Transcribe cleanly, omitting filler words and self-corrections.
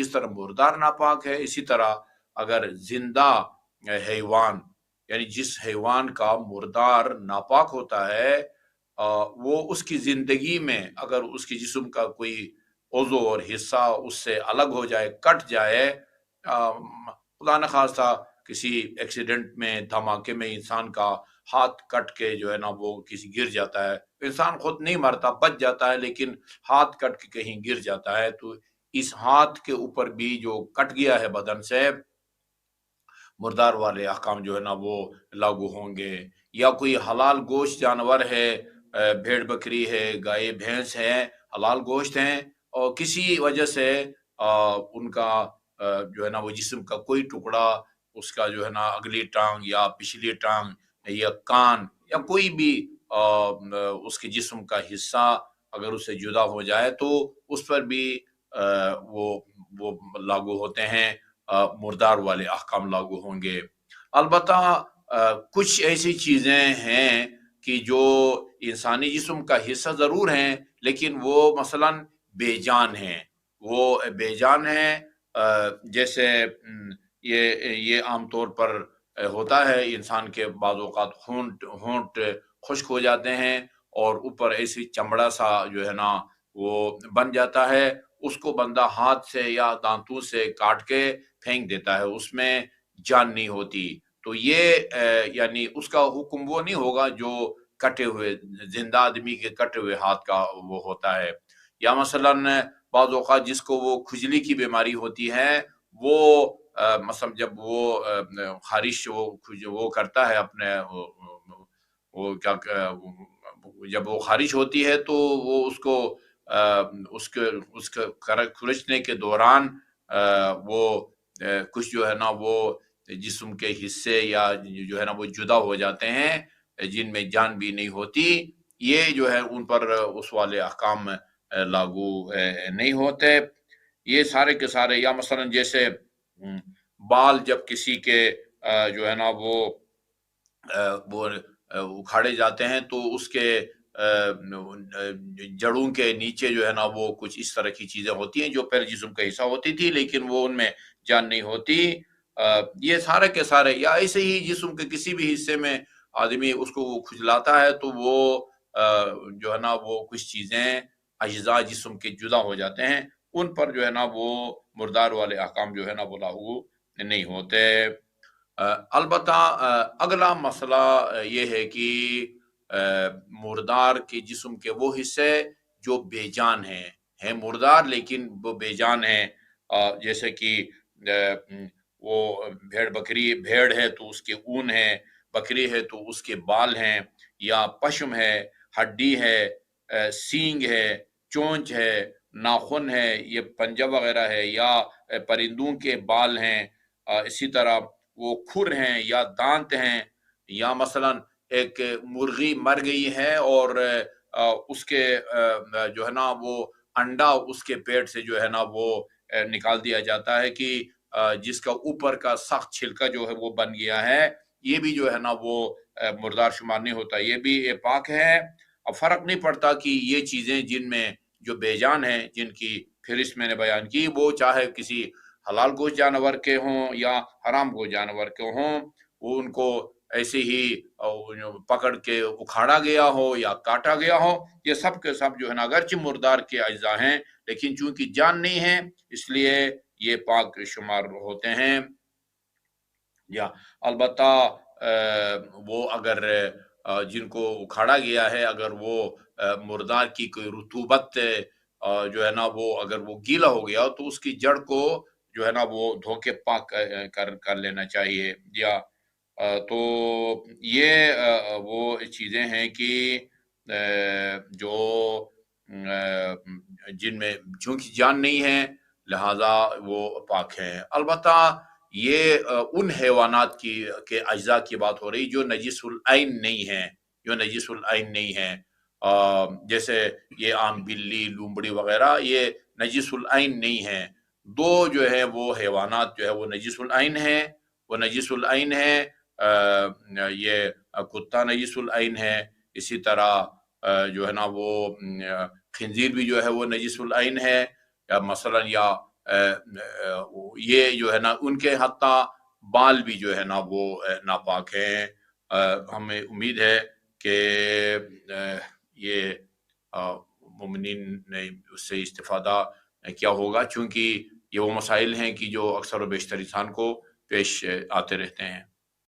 اس طرح مردار ناپاک ہے، اسی طرح اگر زندہ حیوان یعنی جس حیوان کا مردار ناپاک ہوتا ہے وہ اس کی زندگی میں اگر اس کی جسم کا کوئی عضو اور حصہ اس سے الگ ہو جائے، کٹ جائے، خدا نخواستہ کسی ایکسیڈنٹ میں، دھماکے میں انسان کا ہاتھ کٹ کے جو ہے نا وہ کسی گر جاتا ہے، انسان خود نہیں مرتا، بچ جاتا ہے، لیکن ہاتھ کٹ کے کہیں گر جاتا ہے، تو اس ہاتھ کے اوپر بھی جو کٹ گیا ہے بدن سے، مردار والے احکام جو ہے نا وہ لاگو ہوں گے۔ یا کوئی حلال گوشت جانور ہے، بھیڑ بکری ہے، گائے بھینس ہے، حلال گوشت ہیں، اور کسی وجہ سے ان کا جو ہے نا وہ جسم کا کوئی ٹکڑا، اس کا جو ہے نا اگلی ٹانگ یا پچھلی ٹانگ یا کان یا کوئی بھی اس کے جسم کا حصہ اگر اس سے جدا ہو جائے تو اس پر بھی وہ لاگو ہوتے ہیں، مردار والے احکام لاگو ہوں گے۔ البتہ کچھ ایسی چیزیں ہیں کہ جو انسانی جسم کا حصہ ضرور ہیں لیکن وہ مثلاً بے جان ہیں، وہ بے جان ہیں، جیسے یہ عام طور پر ہوتا ہے انسان کے بعض اوقات ہونٹ خشک ہو جاتے ہیں اور اوپر ایسی چمڑا سا جو ہے نا وہ بن جاتا ہے، اس کو بندہ ہاتھ سے یا دانتوں سے کاٹ کے پھینک دیتا ہے، اس میں جان نہیں ہوتی، تو یہ یعنی اس کا حکم وہ نہیں ہوگا جو کٹے ہوئے زندہ آدمی کے کٹے ہوئے ہاتھ کا وہ ہوتا ہے۔ یا مثلاً بعض اوقات جس کو وہ کھجلی کی بیماری ہوتی ہے، وہ مثلا جب وہ خارش وہ کرتا ہے اپنے وہ کیا جب وہ خارش ہوتی ہے تو وہ اس کے کھرچنے کے دوران وہ کچھ جو ہے نا وہ جسم کے حصے یا جو ہے نا وہ جدا ہو جاتے ہیں جن میں جان بھی نہیں ہوتی، یہ جو ہے ان پر اس والے احکام لاگو نہیں ہوتے، یہ سارے کے سارے۔ یا مثلا جیسے بال جب کسی کے جو ہے نا وہ اکھاڑے جاتے ہیں تو اس کے جڑوں کے نیچے جو ہے نا وہ کچھ اس طرح کی چیزیں ہوتی ہیں جو پہلے جسم کا حصہ ہوتی تھی لیکن وہ ان میں جان نہیں ہوتی، یہ سارے کے سارے۔ یا ایسے ہی جسم کے کسی بھی حصے میں آدمی اس کو کھجلاتا ہے تو وہ جو ہے نا وہ کچھ چیزیں اجزاء جسم کے جدا ہو جاتے ہیں، ان پر جو ہے نا وہ مردار والے احکام جو ہے نا وہ لاگو نہیں ہوتے۔ البتہ اگلا مسئلہ یہ ہے کہ مردار کے جسم کے وہ حصے جو بے جان ہیں مردار لیکن وہ بے جان ہیں، جیسے کہ وہ بھیڑ ہے تو اس کے اون ہے، بکری ہے تو اس کے بال ہیں، یا پشم ہے، ہڈی ہے، سینگ ہے، چونچ ہے، ناخن ہے، یہ پنجہ وغیرہ ہے، یا پرندوں کے بال ہیں، اسی طرح وہ کھر ہیں یا دانت ہیں، یا مثلا ایک مرغی مر گئی ہے اور اس کے جو ہے نا وہ انڈا اس کے پیٹ سے جو ہے نا وہ نکال دیا جاتا ہے کہ جس کا اوپر کا سخت چھلکا جو ہے وہ بن گیا ہے، یہ بھی جو ہے نا وہ مردار شمار نہیں ہوتا، یہ بھی پاک ہے۔ اب فرق نہیں پڑتا کہ یہ چیزیں جن میں جو بے جان ہیں جن کی فہرست میں نے بیان کی، وہ چاہے کسی حلال گوشت جانور کے ہوں یا حرام گوشت جانور کے ہوں، وہ ان کو ایسے ہی پکڑ کے اکھاڑا گیا ہو یا کاٹا گیا ہو، یہ سب کے سب جو ہے نا اگرچہ مردار کے اجزاء ہیں لیکن چونکہ جان نہیں ہے اس لیے یہ پاک شمار ہوتے ہیں۔ یا البتہ وہ اگر جن کو اکھاڑا گیا ہے اگر وہ مردار کی کوئی رطوبت جو ہے نا وہ اگر وہ گیلا ہو گیا تو اس کی جڑ کو جو ہے نا وہ دھو کے پاک کر لینا چاہیے۔ یا تو یہ وہ چیزیں ہیں کہ جو جن میں چونکہ جان نہیں ہے لہذا وہ پاک ہیں۔ البتہ یہ ان حیوانات کے اجزاء کی بات ہو رہی جو نجس العین نہیں ہیں، جیسے یہ عام بلی، لومڑی وغیرہ یہ نجس العین نہیں ہیں، دو جو ہے وہ حیوانات جو ہے وہ نجس العین ہیں، یہ کتا نجس العین ہے، اسی طرح جو ہے نا وہ خنزیر بھی جو ہے وہ نجس العین ہے، یا مثلا یا یہ جو ہے نا ان کے حتیٰ بال بھی جو ہے نا وہ ناپاک ہیں۔ ہمیں امید ہے کہ یہ مومنین نے اس سے استفادہ کیا ہوگا، چونکہ یہ وہ مسائل ہیں کہ جو اکثر و بیشتر انسان کو پیش آتے رہتے ہیں۔